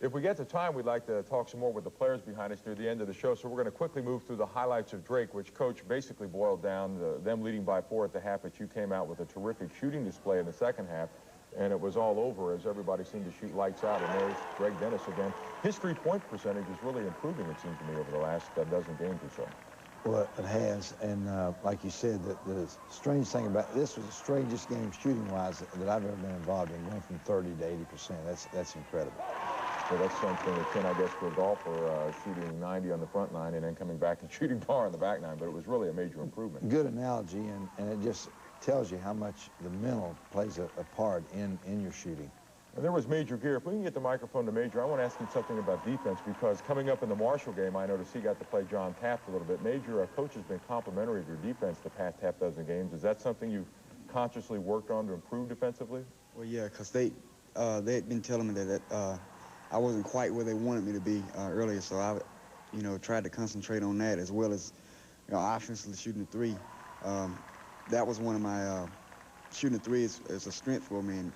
If we get to time, we'd like to talk some more with the players behind us near the end of the show, so we're going to quickly move through the highlights of Drake, which Coach basically boiled down them leading by 4 at the half, but you came out with a terrific shooting display in the second half, and it was all over as everybody seemed to shoot lights out, and there's Greg Dennis again. His three-point percentage is really improving, it seems to me, over the last dozen games or so. Well, it has, and like you said, the strange thing about this was the strangest game shooting-wise that I've ever been involved in, going from 30 to 80%. That's incredible. So that's something akin, I guess, for a golfer shooting 90 on the front nine and then coming back and shooting par on the back nine, but it was really a major improvement. Good analogy, and it just tells you how much the mental plays a part in your shooting. And there was Major Gear. If we can get the microphone to Major, I want to ask him something about defense, because coming up in the Marshall game, I noticed he got to play John Taft a little bit. Major, coach has been complimentary of your defense the past half dozen games. Is that something you've consciously worked on to improve defensively? Well, yeah, because they'd been telling me that I wasn't quite where they wanted me to be earlier, so I, tried to concentrate on that as well as, offensively shooting the three. That was one of my shooting the three is a strength for me, and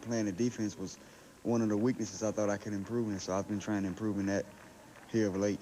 playing the defense was one of the weaknesses I thought I could improve in. So I've been trying to improve in that here of late.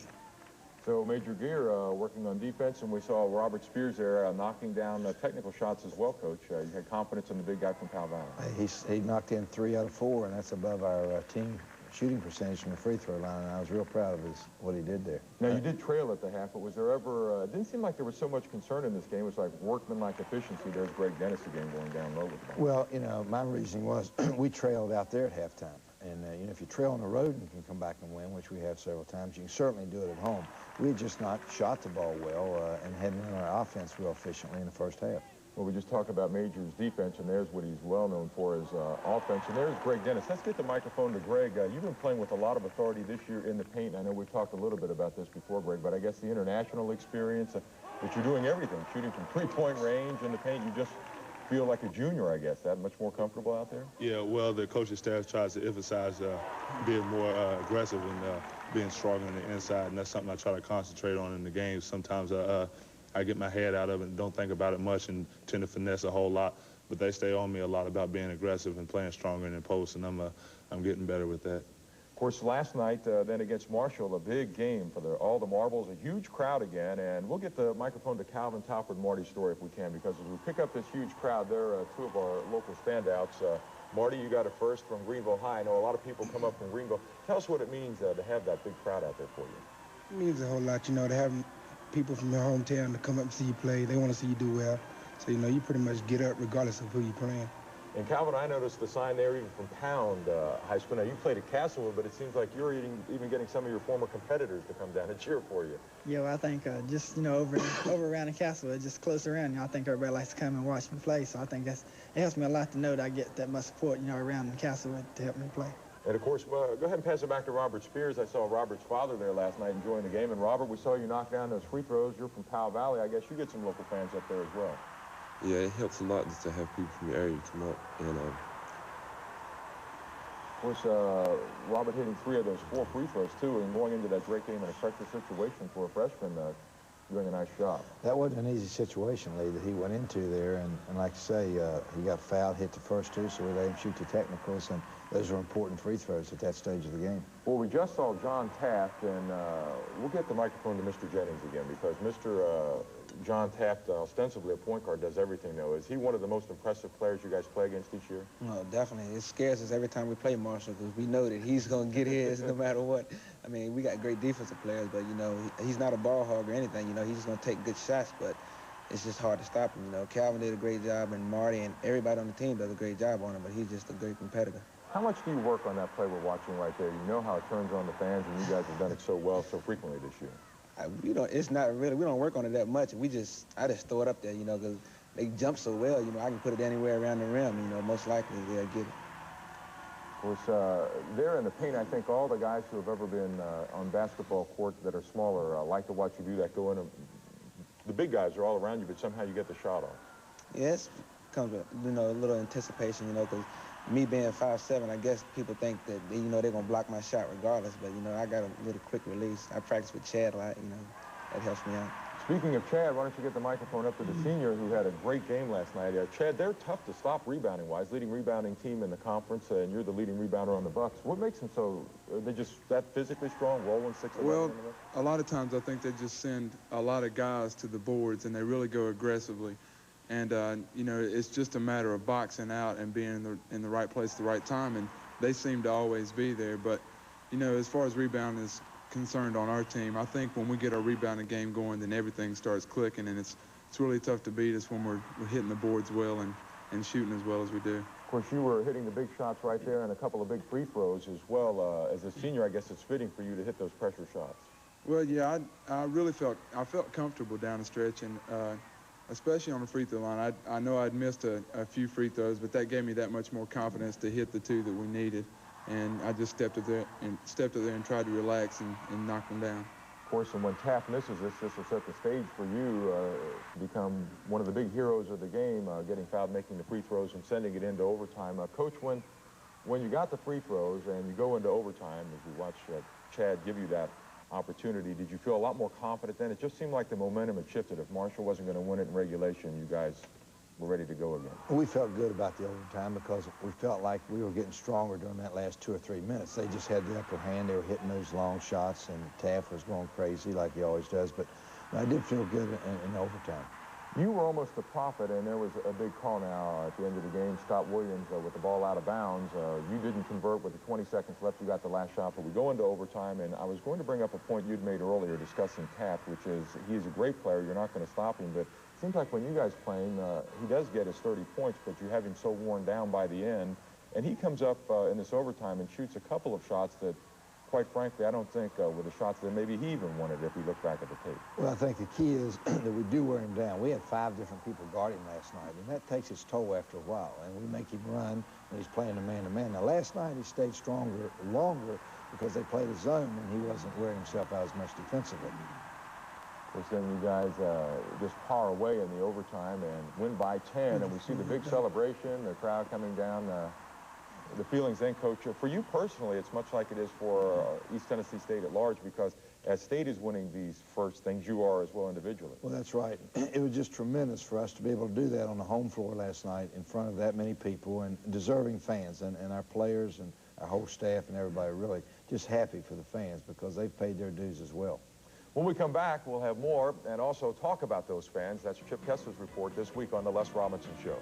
So Major Gear working on defense, and we saw Robert Spears there knocking down technical shots as well, Coach. You had confidence in the big guy from Powell Valley. He knocked in 3 out of 4, and that's above our team shooting percentage from the free throw line, and I was real proud of what he did there. Now, you did trail at the half, but was there ever, it didn't seem like there was so much concern in this game. It was like workmanlike efficiency. There's Greg Dennis again going down low with the ball. Well, my reasoning was we trailed out there at halftime. And, if you trail on the road and can come back and win, which we have several times, you can certainly do it at home. We had just not shot the ball well and hadn't run our offense real efficiently in the first half. Well, we just talked about Major's defense, and there's what he's well known for, his offense. And there's Greg Dennis. Let's get the microphone to Greg. You've been playing with a lot of authority this year in the paint. I know we've talked a little bit about this before, Greg, but I guess the international experience, that you're doing everything, shooting from three-point range in the paint, you just feel like a junior, I guess. That much more comfortable out there? Yeah, well, the coaching staff tries to emphasize being more aggressive and being stronger on the inside, and that's something I try to concentrate on in the game. Sometimes I get my head out of it and don't think about it much and tend to finesse a whole lot, but they stay on me a lot about being aggressive and playing stronger in the post, and I'm getting better with that. Of course, last night, then against Marshall, a big game for all the marbles, a huge crowd again, and we'll get the microphone to Calvin Tauper and Marty Story if we can, because as we pick up this huge crowd, they're two of our local standouts. Marty, you got it first from Greenville High. I know a lot of people come up from Greenville. Tell us what it means to have that big crowd out there for you. It means a whole lot, to have people from your hometown to come up and see you play. They want to see you do well. So, you pretty much get up regardless of who you're playing. And Calvin, I noticed the sign there even from Pound High School. Now, you played at Castlewood, but it seems like you're even getting some of your former competitors to come down and cheer for you. Yeah, well, I think just, over around in Castlewood, just close around, I think everybody likes to come and watch me play. So I think it helps me a lot to know that I get that much support, around in Castlewood to help me play. And, of course, go ahead and pass it back to Robert Spears. I saw Robert's father there last night enjoying the game. And, Robert, we saw you knock down those free throws. You're from Powell Valley. I guess you get some local fans up there as well. Yeah, it helps a lot just to have people from the area come up. And, of course, Robert hitting 3 of those 4 free throws, too, and going into that great game in a pressure situation for a freshman, doing a nice job. That wasn't an easy situation, Lee, that he went into there. And like I say, he got fouled, hit the first 2, so we let him shoot the technicals, and those are important free throws at that stage of the game. Well, we just saw John Taft, and we'll get the microphone to Mr. Jennings again, because Mr. John Taft, ostensibly a point guard, does everything, though. Is he one of the most impressive players you guys play against each year? No, definitely. It scares us every time we play Marshall, because we know that he's going to get his no matter what. I mean, we got great defensive players, but, he's not a ball hog or anything. He's just going to take good shots, but it's just hard to stop him. Calvin did a great job, and Marty and everybody on the team does a great job on him, but he's just a great competitor. How much do you work on that play we're watching right there? You know how it turns on the fans, and you guys have done it so well so frequently this year. It's not really, we don't work on it that much. I just throw it up there, because they jump so well, I can put it anywhere around the rim, most likely they'll get it. Of course, there in the paint, I think all the guys who have ever been on basketball courts that are smaller like to watch you do that, go in. The big guys are all around you, but somehow you get the shot off. Yes, comes with, a little anticipation, because me being 5'7", I guess people think that, they're going to block my shot regardless, but, I got a little quick release. I practice with Chad a lot, that helps me out. Speaking of Chad, why don't you get the microphone up to the senior who had a great game last night. Chad, they're tough to stop rebounding-wise, leading rebounding team in the conference, and you're the leading rebounder on the Bucks. What makes them so, they're just that physically strong, rolling 6'11"? Well, a lot of times I think they just send a lot of guys to the boards, and they really go aggressively. And, you know, it's just a matter of boxing out and being in the right place at the right time, and they seem to always be there. But, you know, as far as rebounding is concerned on our team, I think when we get our rebounding game going, then everything starts clicking, and it's really tough to beat us when we're hitting the boards well and shooting as well as we do. Of course, you were hitting the big shots right there and a couple of big free throws as well. As a senior, I guess it's fitting for you to hit those pressure shots. Well, yeah, I really felt comfortable down the stretch, and especially on the free throw line. I know I'd missed a few free throws, but that gave me that much more confidence to hit the two that we needed. And I just stepped up there and tried to relax and knock them down. Of course, and when Taft misses this will set the stage for you to become one of the big heroes of the game, getting fouled, making the free throws, and sending it into overtime. Coach, when you got the free throws and you go into overtime, as you watch Chad give you that opportunity, did you feel a lot more confident then? It just seemed like the momentum had shifted. If Marshall wasn't going to win it in regulation, you guys were ready to go again. We felt good about the overtime because we felt like we were getting stronger during that last 2 or 3 minutes. They just had the upper hand. They were hitting those long shots, and Taft was going crazy like he always does. But I did feel good in overtime. You were almost a prophet, and there was a big call now at the end of the game. Scott Williams with the ball out of bounds. You didn't convert with the 20 seconds left. You got the last shot, but we go into overtime, and I was going to bring up a point you'd made earlier discussing Taft, which is he's a great player. You're not going to stop him, but it seems like when you guys play him, he does get his 30 points, but you have him so worn down by the end, and he comes up in this overtime and shoots a couple of shots that, quite frankly, I don't think were the shots that maybe he even wanted if we look back at the tape. Well, I think the key is that we do wear him down. We had 5 different people guard him last night, and that takes its toll after a while, and we make him run when he's playing a man-to-man. Now, last night he stayed longer because they played a zone, and he wasn't wearing himself out as much defensively. Of course, then you guys just power away in the overtime and win by 10, and we see the big celebration, the crowd coming down. The feelings then, Coach, for you personally, it's much like it is for East Tennessee State at large, because as State is winning these first things, you are as well individually. Well, that's right. It was just tremendous for us to be able to do that on the home floor last night in front of that many people and deserving fans, and our players and our whole staff and everybody really just happy for the fans because they've paid their dues as well. When we come back, we'll have more and also talk about those fans. That's Chip Kessler's report this week on the Les Robinson Show.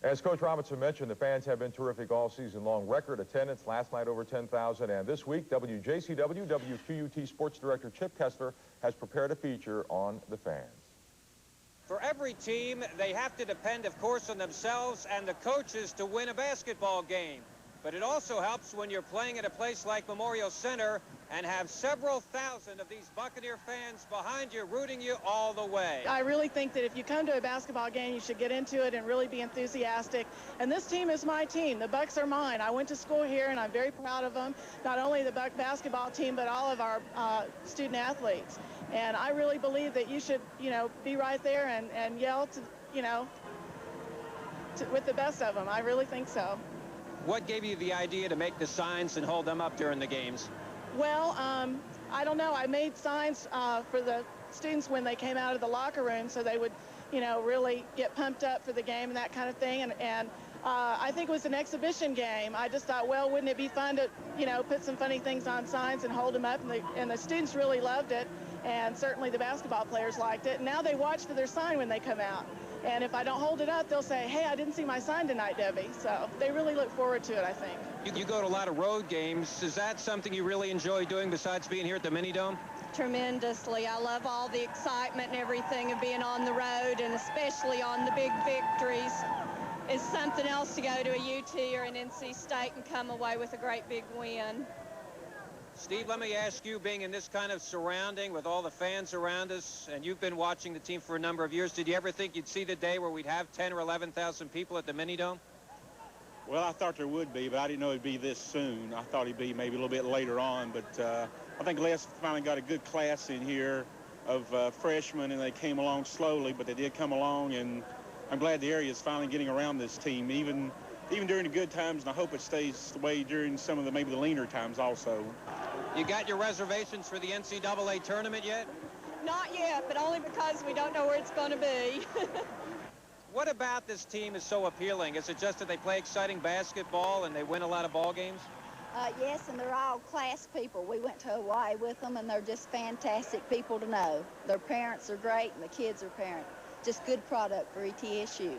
As Coach Robinson mentioned, the fans have been terrific all season long. Record attendance last night over 10,000, and this week WJCW WQUT Sports Director Chip Kessler has prepared a feature on the fans. For every team, they have to depend, of course, on themselves and the coaches to win a basketball game. But it also helps when you're playing at a place like Memorial Center and have several thousand of these Buccaneer fans behind you, rooting you all the way. I really think that if you come to a basketball game, you should get into it and really be enthusiastic. And this team is my team. The Bucks are mine. I went to school here, and I'm very proud of them. Not only the Buck basketball team, but all of our student athletes. And I really believe that you should, be right there and yell to, with the best of them. I really think so. What gave you the idea to make the signs and hold them up during the games? Well, I don't know. I made signs for the students when they came out of the locker room so they would, really get pumped up for the game and that kind of thing. And I think it was an exhibition game. I just thought, well, wouldn't it be fun to, put some funny things on signs and hold them up? And the students really loved it, and certainly the basketball players liked it. And now they watch for their sign when they come out. And if I don't hold it up, they'll say, hey, I didn't see my sign tonight, Debbie. So they really look forward to it, I think. You go to a lot of road games. Is that something you really enjoy doing besides being here at the Mini-Dome? Tremendously. I love all the excitement and everything of being on the road, and especially on the big victories. It's something else to go to a UT or an NC State and come away with a great big win. Steve, let me ask you, being in this kind of surrounding with all the fans around us, and you've been watching the team for a number of years, did you ever think you'd see the day where we'd have 10 or 11,000 people at the Mini-Dome? Well, I thought there would be, but I didn't know it'd be this soon. I thought it'd be maybe a little bit later on, but I think Les finally got a good class in here of freshmen, and they came along slowly, but they did come along, and I'm glad the area is finally getting around this team, even during the good times, and I hope it stays the way during some of maybe the leaner times also. You got your reservations for the NCAA tournament yet? Not yet, but only because we don't know where it's going to be. What about this team is so appealing? Is it just that they play exciting basketball and they win a lot of ball games? Yes, and they're all class people. We went to Hawaii with them, and they're just fantastic people to know. Their parents are great, and the kids are parents. Just good product for ETSU.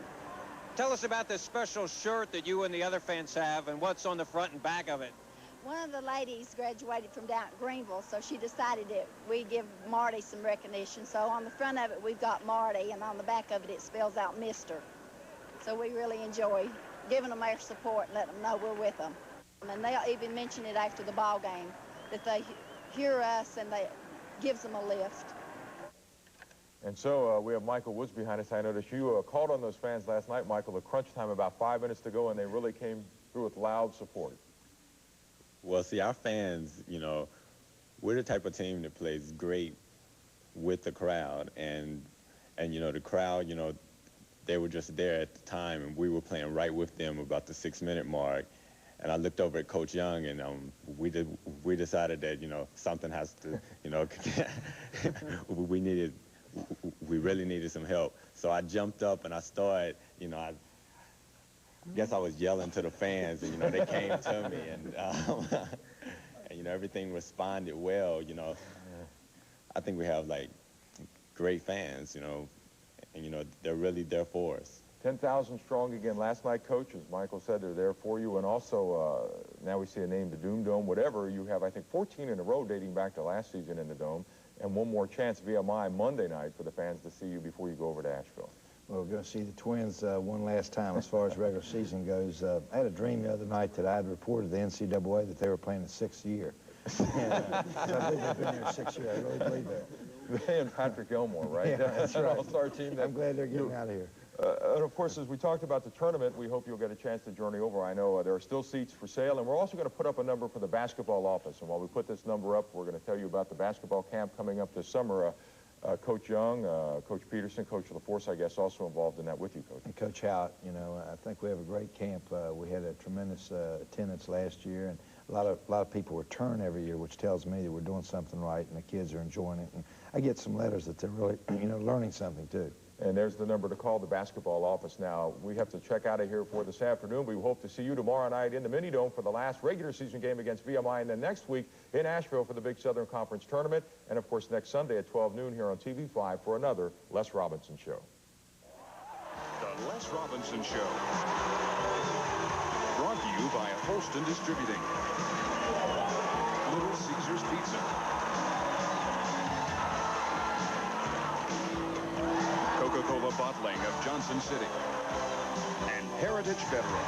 Tell us about this special shirt that you and the other fans have and what's on the front and back of it. One of the ladies graduated from down at Greenville, so she decided that we'd give Marty some recognition. So on the front of it, we've got Marty, and on the back of it, it spells out Mr. So we really enjoy giving them our support and letting them know we're with them. And they'll even mention it after the ball game, that they hear us and they gives them a lift. And so we have Michael Woods behind us. I noticed you called on those fans last night, Michael, the crunch time about 5 minutes to go, and they really came through with loud support. Well, see, our fans, you know, we're the type of team that plays great with the crowd. And you know, the crowd, you know, they were just there at the time, and we were playing right with them about the 6-minute mark. And I looked over at Coach Young, and we decided that, you know, something has to, you know, we really needed some help. So I jumped up and I started, you know, I guess I was yelling to the fans, and, you know, they came to me, and you know, everything responded well. You know, I think we have, like, great fans, you know, and, you know, they're really there for us. 10,000 strong again last night, Coach. As Michael said, they're there for you. And also, now we see a name, the Doom Dome, whatever. You have, I think, 14 in a row dating back to last season in the Dome. And one more chance, VMI, Monday night for the fans to see you before you go over to Asheville. Well, we're going to see the Twins one last time as far as regular season goes. I had a dream the other night that I had reported to the NCAA that they were playing the 6th year. And, so I believe they've been there 6 years. I really believe that. They and Patrick Gilmore, right? Yeah, that's right. All-star team. I'm glad they're getting out of here. And of course, as we talked about the tournament, we hope you'll get a chance to journey over. I know there are still seats for sale, and we're also going to put up a number for the basketball office. And while we put this number up, we're going to tell you about the basketball camp coming up this summer. Coach Young, Coach Peterson, Coach LaForce, I guess, also involved in that with you, Coach. And Coach Howard, you know, I think we have a great camp. We had a tremendous attendance last year, and a lot of people return every year, which tells me that we're doing something right, and the kids are enjoying it. And I get some letters that they're really, you know, learning something too. And there's the number to call, the basketball office. Now, we have to check out of here for this afternoon. We hope to see you tomorrow night in the Mini Dome for the last regular season game against VMI, and then next week in Asheville for the Big Southern Conference Tournament, and, of course, next Sunday at 12 noon here on TV5 for another Les Robinson Show. The Les Robinson Show. Brought to you by Holston Distributing. Little Caesars Pizza. Coca-Cola Bottling of Johnson City, and Heritage Federal.